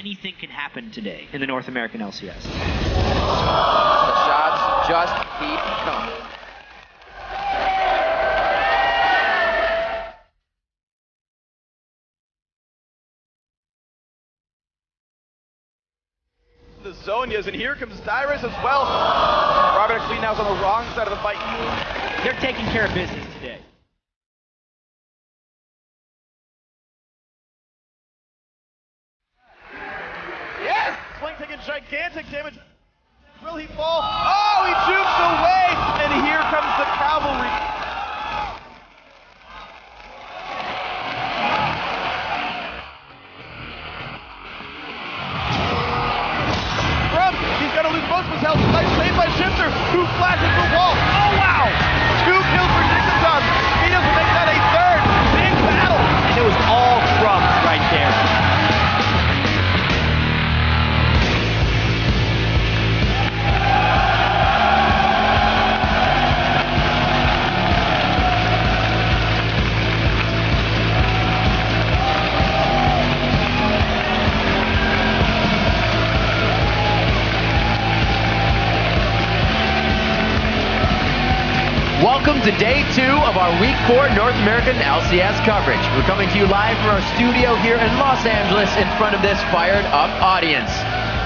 anything can happen today in the North American LCS. The shots just keep coming. The Zonias, and here comes Dyrus as well. Robert actually now's on the wrong side of the fight. They're taking care of business today. Yes! Swing taking gigantic damage. Will he fall? Oh, he jukes away! And here comes the cavalry. He's going to lose most of his health. Nice save by Shifter, who flashes the wall. Oh, wow! 2 kills for Dignitas. He doesn't make that a third. Big battle. And it was all crumbs right there. Welcome to day 2 of our Week 4 North American LCS coverage. We're coming to you live from our studio here in Los Angeles in front of this fired up audience.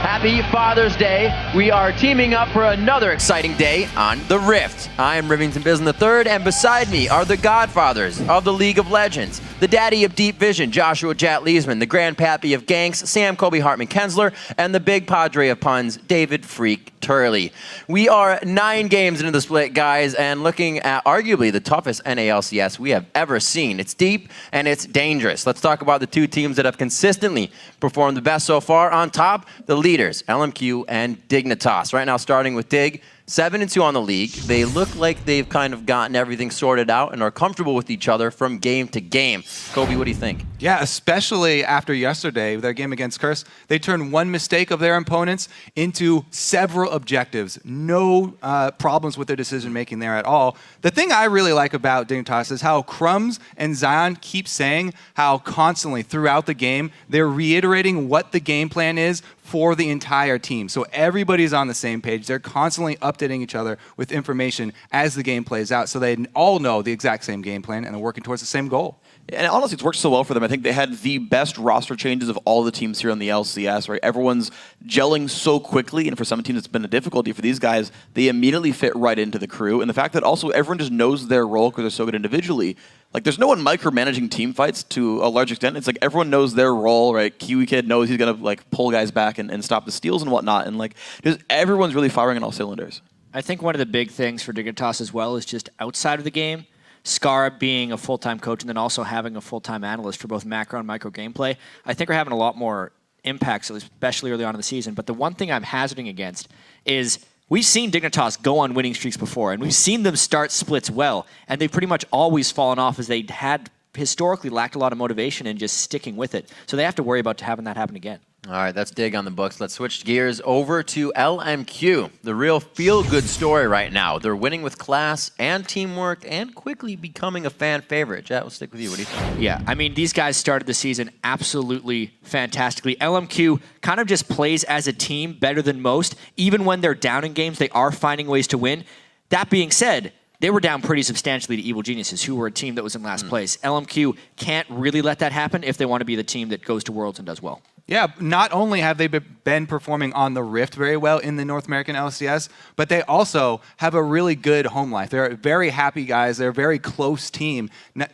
Happy Father's Day. We are teaming up for another exciting day on The Rift. I am Rivington Bislin III, and beside me are the godfathers of the League of Legends, the daddy of Deep Vision, Joshua Jat Leesman, the grandpappy of Ganks, Sam Colby Hartman Kensler, and the big padre of puns, David Freak Turley. We are 9 games into the split, guys, and looking at arguably the toughest NALCS we have ever seen. It's deep and it's dangerous. Let's talk about the 2 teams that have consistently performed the best so far. On top, the leaders, LMQ and Dignitas. Right now, starting with Dig, 7-2 on the league. They look like they've kind of gotten everything sorted out and are comfortable with each other from game to game. Kobe, what do you think? Yeah, especially after yesterday, their game against Curse, they turned one mistake of their opponents into several objectives. No problems with their decision-making there at all. The thing I really like about Dignitas is how Crumbs and Zion keep saying how constantly throughout the game, they're reiterating what the game plan is for the entire team. So everybody's on the same page. They're constantly updating each other with information as the game plays out, so they all know the exact same game plan and they're working towards the same goal. And honestly, it's worked so well for them. I think they had the best roster changes of all the teams here on the LCS, right? Everyone's gelling so quickly, and for some teams it's been a difficulty. For these guys, they immediately fit right into the crew. And the fact that also everyone just knows their role because they're so good individually. Like, there's no one micromanaging team fights to a large extent. It's like everyone knows their role, right? Kiwi Kid knows he's going to like pull guys back and stop the steals and whatnot. And like, just everyone's really firing on all cylinders. I think one of the big things for Dignitas as well is just outside of the game, Scar being a full-time coach and then also having a full-time analyst for both macro and micro gameplay, I think are having a lot more impacts, especially early on in the season. But the one thing I'm hazarding against is we've seen Dignitas go on winning streaks before, and we've seen them start splits well, and they've pretty much always fallen off as they had historically lacked a lot of motivation in just sticking with it. So they have to worry about having that happen again. All right, that's Dig on the books. Let's switch gears over to LMQ, the real feel-good story right now. They're winning with class and teamwork and quickly becoming a fan favorite. Jet, we'll stick with you. What do you think? Yeah, I mean, these guys started the season absolutely fantastically. LMQ kind of just plays as a team better than most. Even when they're down in games, they are finding ways to win. That being said, they were down pretty substantially to Evil Geniuses, who were a team that was in last place. LMQ can't really let that happen if they want to be the team that goes to Worlds and does well. Yeah, not only have they been performing on the Rift very well in the North American LCS, but they also have a really good home life. They're very happy guys. They're a very close team.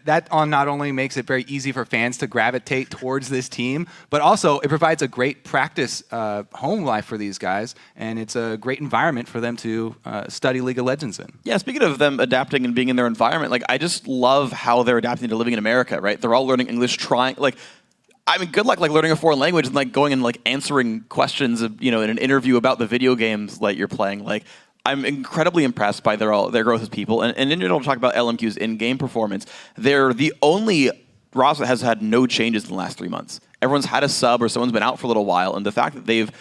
That not only makes it very easy for fans to gravitate towards this team, but also it provides a great practice home life for these guys, and it's a great environment for them to study League of Legends in. Yeah, speaking of them adapting and being in their environment, like I just love how they're adapting to living in America, right? They're all learning English, I mean, good luck like learning a foreign language and like going and like answering questions of, in an interview about the video games like you're playing. Like, I'm incredibly impressed by their growth as people. And in general, talk about LMQ's in-game performance. They're the only roster that has had no changes in the last 3 months. Everyone's had a sub or someone's been out for a little while, and the fact that they've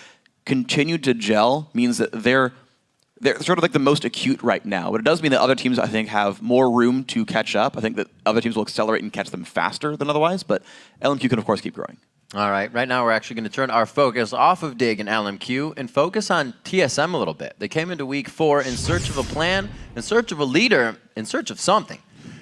continued to gel means that they're sort of like the most acute right now. But it does mean that other teams, I think, have more room to catch up. I think that other teams will accelerate and catch them faster than otherwise, but LMQ can, of course, keep growing. All right, right now we're actually going to turn our focus off of Dig and LMQ and focus on TSM a little bit. They came into week 4 in search of a plan, in search of a leader, in search of something.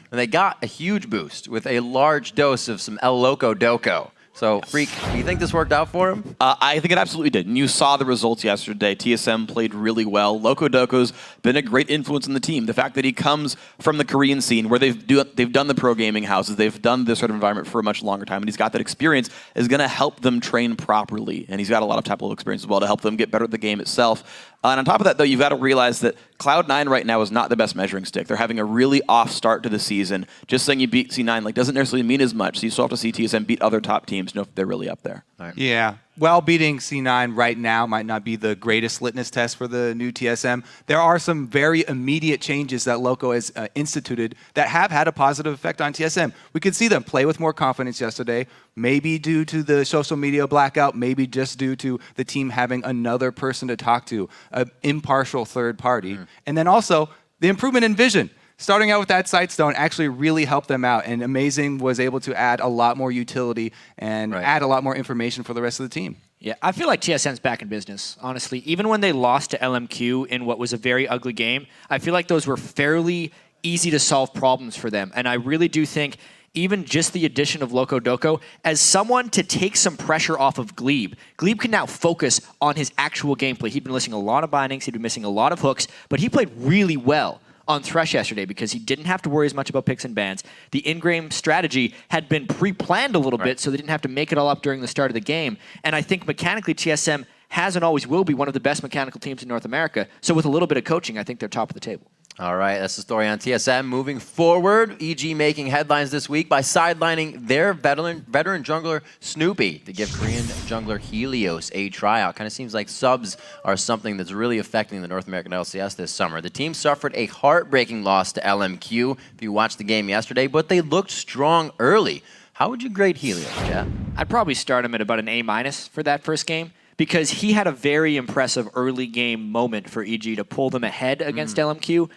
And they got a huge boost with a large dose of some El Loco Doco. So, Freak, do you think this worked out for him? I think it absolutely did. And you saw the results yesterday. TSM played really well. Loco Doco's been a great influence in the team. The fact that he comes from the Korean scene where they've done the pro gaming houses, they've done this sort of environment for a much longer time, and he's got that experience is going to help them train properly. And he's got a lot of top-level experience as well to help them get better at the game itself. And on top of that, though, you've got to realize that Cloud9 right now is not the best measuring stick. They're having a really off start to the season. Just saying you beat C9 doesn't necessarily mean as much. So you still have to see TSM beat other top teams to know if they're really up there. Right. Yeah. Well, beating C9 right now might not be the greatest litmus test for the new TSM. There are some very immediate changes that Loco has instituted that have had a positive effect on TSM. We could see them play with more confidence yesterday, maybe due to the social media blackout, maybe just due to the team having another person to talk to, an impartial third party. And then also the improvement in vision. Starting out with that Sightstone actually really helped them out, and Amazing was able to add a lot more utility and add a lot more information for the rest of the team. Yeah, I feel like TSM's back in business, honestly. Even when they lost to LMQ in what was a very ugly game, I feel like those were fairly easy to solve problems for them. And I really do think even just the addition of Loco Doco as someone to take some pressure off of Glebe. Glebe can now focus on his actual gameplay. He'd been missing a lot of bindings, he'd been missing a lot of hooks, but he played really well on Thresh yesterday because he didn't have to worry as much about picks and bans. The in-game strategy had been pre-planned a little bit, so they didn't have to make it all up during the start of the game. And I think mechanically TSM has and always will be one of the best mechanical teams in North America. So with a little bit of coaching, I think they're top of the table. All right, that's the story on TSM. Moving forward, EG making headlines this week by sidelining their veteran jungler Snoopy to give Korean jungler Helios a tryout. Kind of seems like subs are something that's really affecting the North American LCS this summer. The team suffered a heartbreaking loss to LMQ if you watched the game yesterday, but they looked strong early. How would you grade Helios, Chad? I'd probably start him at about an A- for that first game, because he had a very impressive early game moment for EG to pull them ahead against LMQ,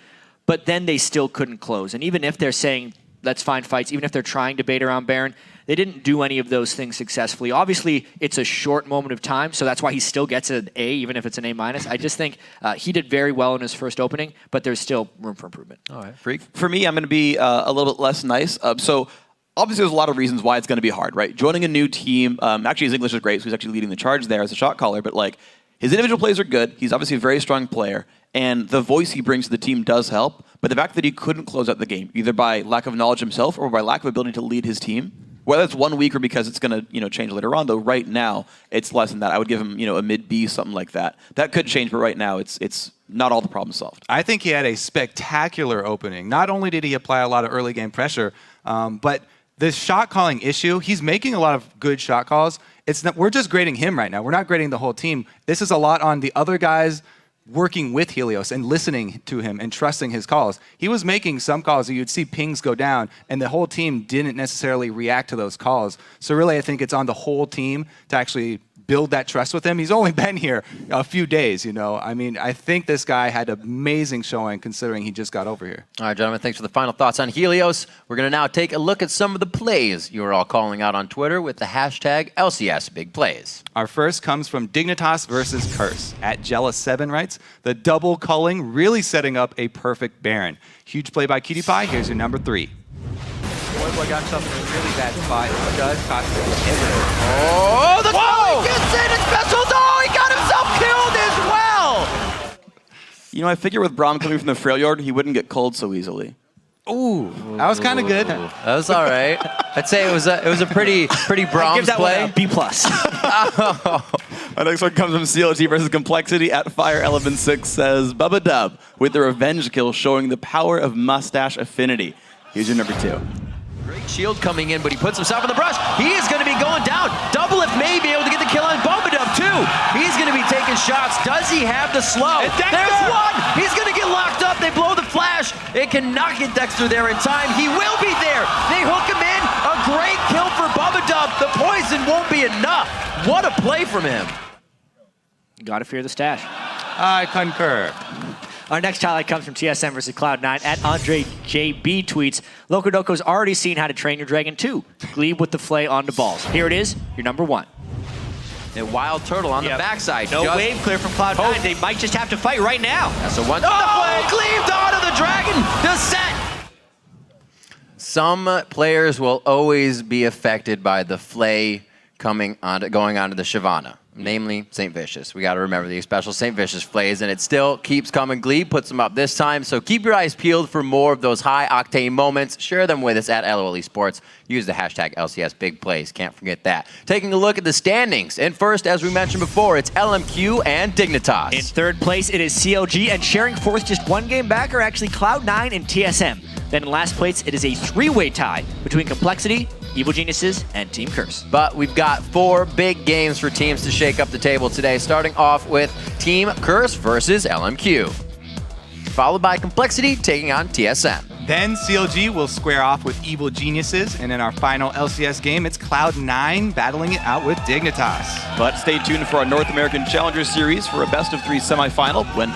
but then they still couldn't close. And even if they're saying, let's find fights, even if they're trying to bait around Baron, they didn't do any of those things successfully. Obviously, it's a short moment of time, so that's why he still gets an A, even if it's an A-. I just think he did very well in his first opening, but there's still room for improvement. All right, Freak. For me, I'm going to be a little bit less nice. So obviously, there's a lot of reasons why it's going to be hard, right? Joining a new team, actually his English is great, so he's actually leading the charge there as a shot caller, but his individual plays are good. He's obviously a very strong player, and the voice he brings to the team does help. But the fact that he couldn't close out the game, either by lack of knowledge himself or by lack of ability to lead his team, whether it's 1 week or because it's going to change later on, though right now it's less than that. I would give him a mid-B, something like that. That could change, but right now it's not all the problems solved. I think he had a spectacular opening. Not only did he apply a lot of early game pressure, but this shot calling issue, he's making a lot of good shot calls. We're just grading him right now. We're not grading the whole team. This is a lot on the other guys working with Helios and listening to him and trusting his calls. He was making some calls that you'd see pings go down, and the whole team didn't necessarily react to those calls. So really, I think it's on the whole team to actually build that trust with him. He's only been here a few days, I think this guy had an amazing showing considering he just got over here. All right, gentlemen, thanks for the final thoughts on Helios. We're going to now take a look at some of the plays you were all calling out on Twitter with the hashtag LCS Big Plays. Our first comes from Dignitas versus Curse. At Jealous7 writes, the double culling really setting up a perfect Baron. Huge play by Cutie Pie. Here's your number 3. Boy got himself in a really bad spot. It does cost him inhibitor. Oh, the goal! He gets it! It's special! Oh, he got himself killed as well! I figure with Braum coming from the Freljord, he wouldn't get cold so easily. Ooh, that was kind of good. That was all right. I'd say it was a pretty Brahms Give that play. one a B+. My next one comes from COT versus Complexity at Fire Element 6 says, Bubba Dub with the revenge kill showing the power of mustache affinity. Here's your number 2. Great shield coming in, but he puts himself in the brush. He is going to be going down. Doublelift may be able to get the kill on Bobadub too. He's going to be taking shots. Does he have the slow? There's one. He's going to get locked up. They blow the flash. It cannot get Dexter there in time. He will be there. They hook him in. A great kill for Bobadub. The poison won't be enough. What a play from him. Gotta fear the stash. I concur. Our next highlight comes from TSM versus Cloud9. At Andre JB tweets, Loco Doco's already seen how to train your Dragon 2. Glebe with the flay onto balls. Here it is, your number 1. A wild turtle on the backside. No just wave clear from Cloud9. hope. They might just have to fight right now. That's a one. Oh, cleaved onto the dragon. The set. Some players will always be affected by the flay going onto the Shyvana, namely St. Vicious. We got to remember these special St. Vicious flays, and it still keeps coming. Glebe puts them up this time, so keep your eyes peeled for more of those high-octane moments. Share them with us at LOL Esports. Use the hashtag LCS Big Plays. Can't forget that. Taking a look at the standings. And first, as we mentioned before, it's LMQ and Dignitas. In third place, it is CLG, and sharing fourth, just one game back, are actually Cloud9 and TSM. Then in last place, it is a three-way tie between Complexity, Evil Geniuses, and Team Curse. But we've got 4 big games for teams to shake up the table today, starting off with Team Curse versus LMQ, followed by Complexity taking on TSM. Then CLG will square off with Evil Geniuses, and in our final LCS game, it's Cloud9 battling it out with Dignitas. But stay tuned for our North American Challenger Series for a best-of-3 semifinal when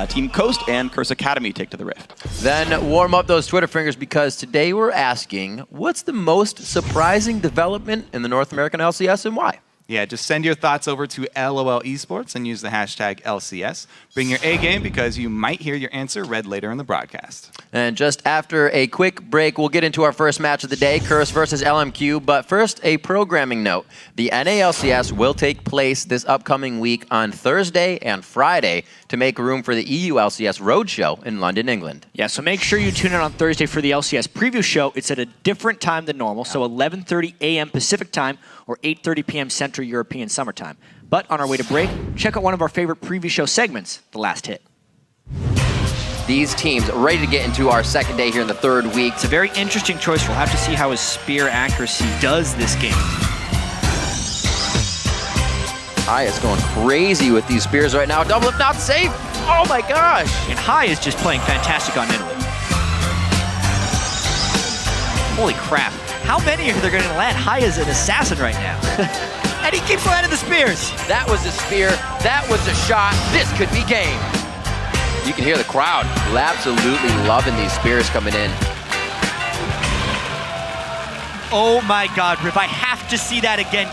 Team Coast and Curse Academy take to the Rift. Then warm up those Twitter fingers, because today we're asking, what's the most surprising development in the North American LCS and why? Yeah, just send your thoughts over to LOL Esports and use the hashtag LCS. Bring your A game, because you might hear your answer read later in the broadcast. And just after a quick break, we'll get into our first match of the day, Curse versus LMQ. But first, a programming note. The NALCS will take place this upcoming week on Thursday and Friday to make room for the EU LCS Roadshow in London, England. Yeah, so make sure you tune in on Thursday for the LCS preview show. It's at a different time than normal, so 11:30 a.m. Pacific time or 8:30 p.m. Central European summertime. But on our way to break, check out one of our favorite preview show segments, The Last Hit. These teams ready to get into our second day here in the third week. It's a very interesting choice. We'll have to see how his spear accuracy does this game. Hai is going crazy with these spears right now. Double if not safe. Oh my gosh. And Hai is just playing fantastic on Italy. Holy crap. How many are they going to land? Hai is an assassin right now. And he keeps landing the spears. That was a spear. That was a shot. This could be game. You can hear the crowd absolutely loving these spears coming in. Oh my God, Rip, I have to see that again.